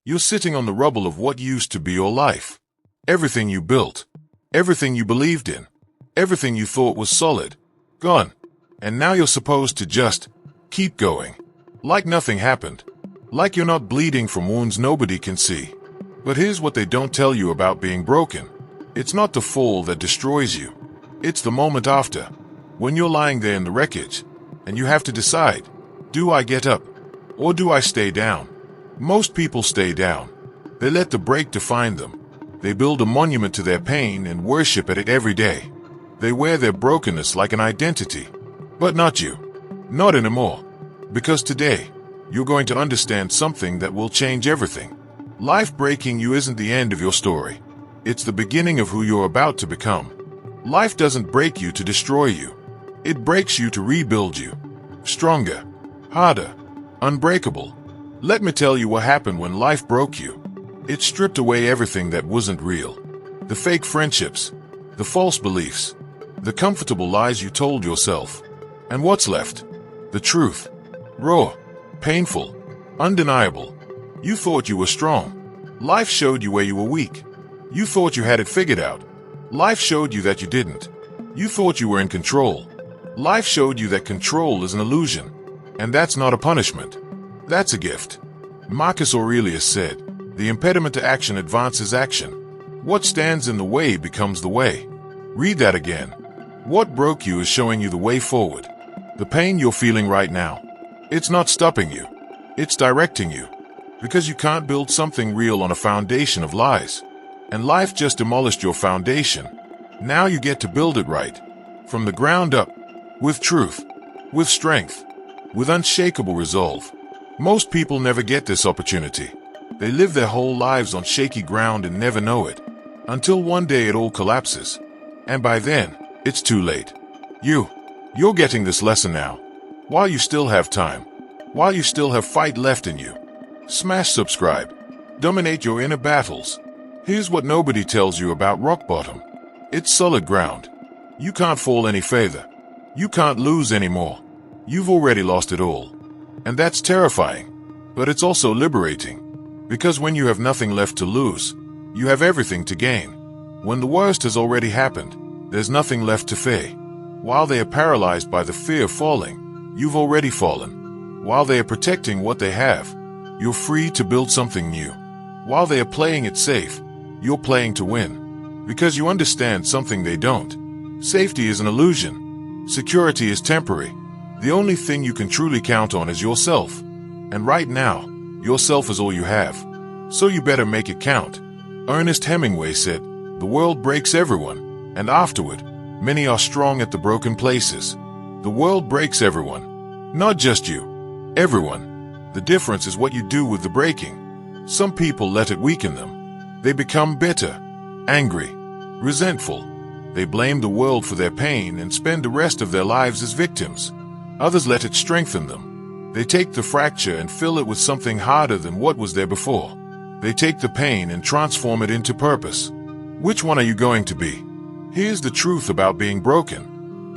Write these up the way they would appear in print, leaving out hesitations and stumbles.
You're sitting on the rubble of what used to be your life. Everything you built, everything you believed in, everything you thought was solid, gone. And now you're supposed to just keep going. Like nothing happened. Like you're not bleeding from wounds nobody can see. But here's what they don't tell you about being broken. It's not the fall that destroys you. It's the moment after, when you're lying there in the wreckage, and you have to decide, do I get up, or do I stay down? Most people stay down. They let the break define them. They build a monument to their pain and worship at it every day. They wear their brokenness like an identity. But not you. Not anymore. Because today, you're going to understand something that will change everything. Life breaking you isn't the end of your story. It's the beginning of who you're about to become. Life doesn't break you to destroy you. It breaks you to rebuild you. Stronger, harder, unbreakable. Let me tell you what happened when life broke you. It stripped away everything that wasn't real. The fake friendships, the false beliefs, the comfortable lies you told yourself. And what's left? The truth. Raw, painful, undeniable. You thought you were strong. Life showed you where you were weak. You thought you had it figured out. Life showed you that you didn't. You thought you were in control. Life showed you that control is an illusion. And that's not a punishment. That's a gift. Marcus Aurelius said, "The impediment to action advances action. What stands in the way becomes the way." Read that again. What broke you is showing you the way forward. The pain you're feeling right now, it's not stopping you. It's directing you. Because you can't build something real on a foundation of lies. And life just demolished your foundation. Now you get to build it right. From the ground up. With truth. With strength. With unshakable resolve. Most people never get this opportunity. They live their whole lives on shaky ground and never know it. Until one day it all collapses. And by then, it's too late. You're getting this lesson now. While you still have time. While you still have fight left in you. Smash subscribe. Dominate your inner battles. Here's what nobody tells you about rock bottom. It's solid ground. You can't fall any further. You can't lose anymore. You've already lost it all. And that's terrifying. But it's also liberating. Because when you have nothing left to lose, you have everything to gain. When the worst has already happened, there's nothing left to fear. While they are paralyzed by the fear of falling, you've already fallen. While they are protecting what they have, you're free to build something new. While they are playing it safe, you're playing to win. Because you understand something they don't. Safety is an illusion. Security is temporary. The only thing you can truly count on is yourself. And right now, yourself is all you have. So you better make it count. Ernest Hemingway said, "The world breaks everyone, and afterward, many are strong at the broken places." The world breaks everyone. Not just you. Everyone. The difference is what you do with the breaking. Some people let it weaken them. They become bitter, angry, resentful. They blame the world for their pain and spend the rest of their lives as victims. Others let it strengthen them. They take the fracture and fill it with something harder than what was there before. They take the pain and transform it into purpose. Which one are you going to be? Here's the truth about being broken.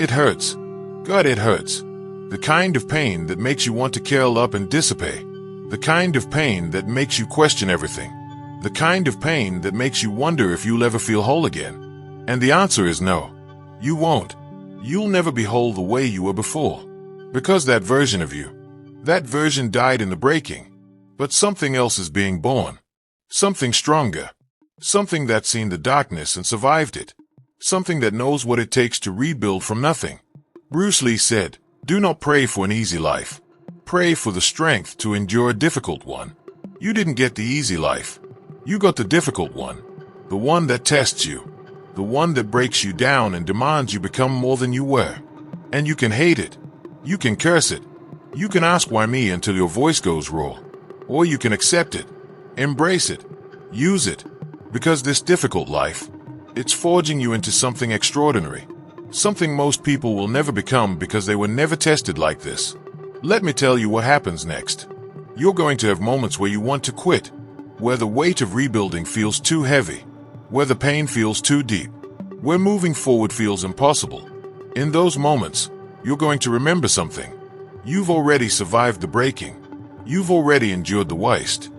It hurts. God, it hurts. The kind of pain that makes you want to curl up and dissipate. The kind of pain that makes you question everything. The kind of pain that makes you wonder if you'll ever feel whole again. And the answer is no. You won't. You'll never be whole the way you were before. Because that version of you, that version died in the breaking. But something else is being born. Something stronger. Something that's seen the darkness and survived it. Something that knows what it takes to rebuild from nothing. Bruce Lee said, "Do not pray for an easy life. Pray for the strength to endure a difficult one." You didn't get the easy life. You got the difficult one. The one that tests you. The one that breaks you down and demands you become more than you were. And you can hate it. You can curse it. You can ask why me until your voice goes raw. Or you can accept it. Embrace it. Use it. Because this difficult life, it's forging you into something extraordinary. Something most people will never become because they were never tested like this. Let me tell you what happens next. You're going to have moments where you want to quit. Where the weight of rebuilding feels too heavy. Where the pain feels too deep. Where moving forward feels impossible. In those moments, you're going to remember something. You've already survived the breaking. You've already endured the worst.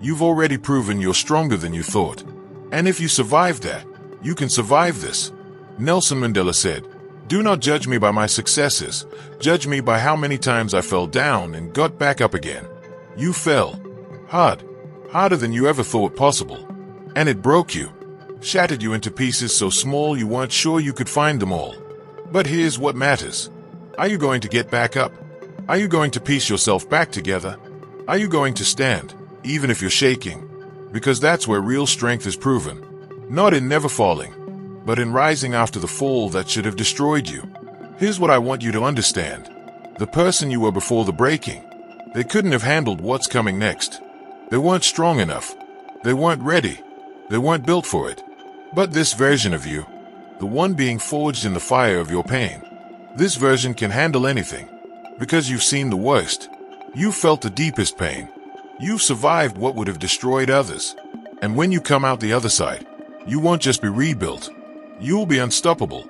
You've already proven you're stronger than you thought. And if you survive that, you can survive this. Nelson Mandela said, "Do not judge me by my successes. Judge me by how many times I fell down and got back up again." You fell. Hard. Harder than you ever thought possible. And it broke you. Shattered you into pieces so small you weren't sure you could find them all. But here's what matters. Are you going to get back up? Are you going to piece yourself back together? Are you going to stand, even if you're shaking? Because that's where real strength is proven. Not in never falling, but in rising after the fall that should have destroyed you. Here's what I want you to understand. The person you were before the breaking, they couldn't have handled what's coming next. They weren't strong enough. They weren't ready. They weren't built for it. But this version of you, the one being forged in the fire of your pain, this version can handle anything. Because you've seen the worst. You've felt the deepest pain. You've survived what would have destroyed others. And when you come out the other side, you won't just be rebuilt. You'll be unstoppable.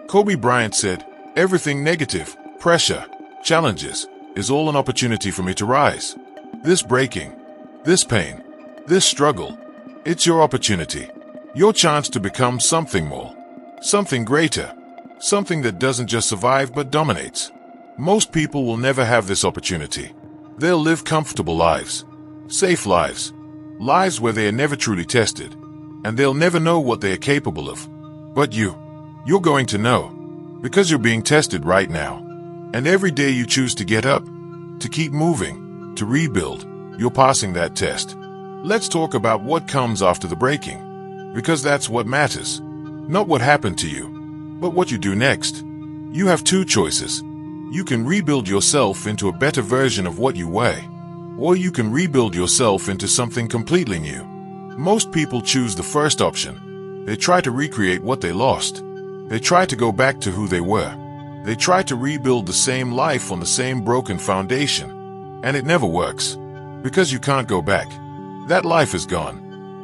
Kobe Bryant said, "Everything negative, pressure, challenges, is all an opportunity for me to rise." This breaking, this pain, this struggle, it's your opportunity. Your chance to become something more. Something greater. Something that doesn't just survive but dominates. Most people will never have this opportunity. They'll live comfortable lives. Safe lives. Lives where they are never truly tested. And they'll never know what they are capable of. But you're going to know. Because you're being tested right now. And every day you choose to get up, to keep moving, to rebuild, you're passing that test. Let's talk about what comes after the breaking. Because that's what matters. Not what happened to you, but what you do next. You have two choices. You can rebuild yourself into a better version of what you were, or you can rebuild yourself into something completely new. Most people choose the first option. They try to recreate what they lost. They try to go back to who they were. They try to rebuild the same life on the same broken foundation. And it never works. Because you can't go back. That life is gone.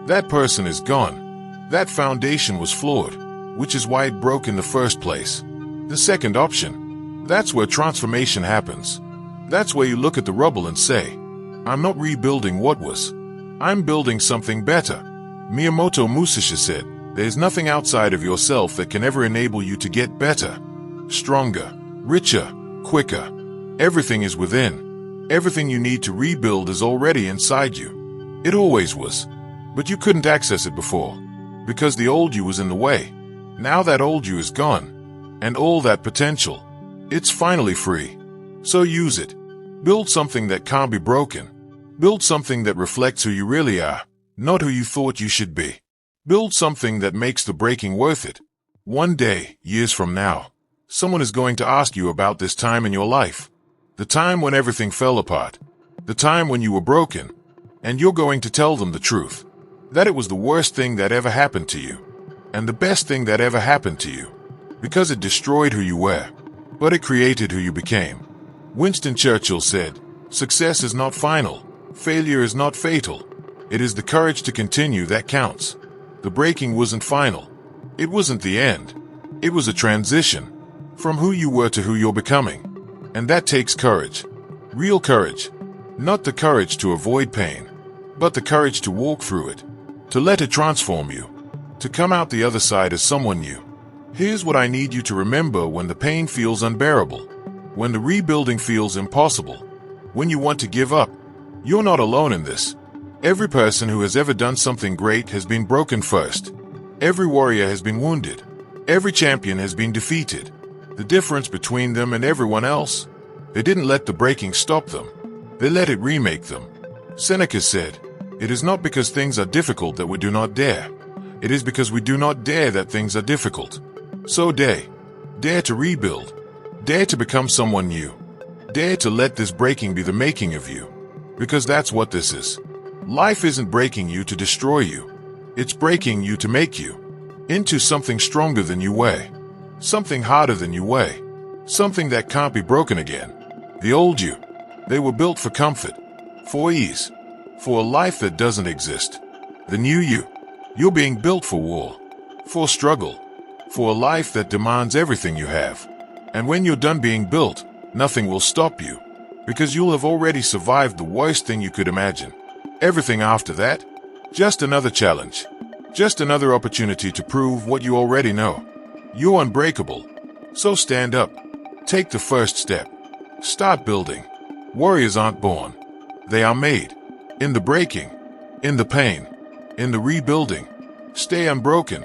That person is gone. That foundation was flawed, which is why it broke in the first place. The second option, that's where transformation happens. That's where you look at the rubble and say, "I'm not rebuilding what was. I'm building something better." Miyamoto Musashi said, "There's nothing outside of yourself that can ever enable you to get better, stronger, richer, quicker. Everything is within. Everything you need to rebuild is already inside you. It always was. But you couldn't access it before. Because the old you was in the way. Now that old you is gone. And all that potential. It's finally free. So use it. Build something that can't be broken. Build something that reflects who you really are, not who you thought you should be. Build something that makes the breaking worth it. One day, years from now, someone is going to ask you about this time in your life. The time when everything fell apart. The time when you were broken. And you're going to tell them the truth. That it was the worst thing that ever happened to you. And the best thing that ever happened to you. Because it destroyed who you were. But it created who you became. Winston Churchill said, "Success is not final. Failure is not fatal. It is the courage to continue that counts." The breaking wasn't final. It wasn't the end. It was a transition. From who you were to who you're becoming. And that takes courage. Real courage. Not the courage to avoid pain. But the courage to walk through it. To let it transform you. To come out the other side as someone new. Here's what I need you to remember when the pain feels unbearable. When the rebuilding feels impossible. When you want to give up. You're not alone in this. Every person who has ever done something great has been broken first. Every warrior has been wounded. Every champion has been defeated. The difference between them and everyone else? They didn't let the breaking stop them. They let it remake them. Seneca said, "It is not because things are difficult that we do not dare. It is because we do not dare that things are difficult." So dare to rebuild. Dare to become someone new. Dare to let this breaking be the making of you. Because that's what this is. Life isn't breaking you to destroy you. It's breaking you to make you into something stronger than you were. Something harder than you were. Something that can't be broken again. The old you, they were built for comfort, for ease, for a life that doesn't exist. The new you, you're being built for war, for struggle, for a life that demands everything you have. And when you're done being built, nothing will stop you, because you'll have already survived the worst thing you could imagine. Everything after that, just another challenge. Just another opportunity to prove what you already know. You're unbreakable. So stand up. Take the first step. Start building. Warriors aren't born. They are made. In the breaking. In the pain. In the rebuilding. Stay unbroken.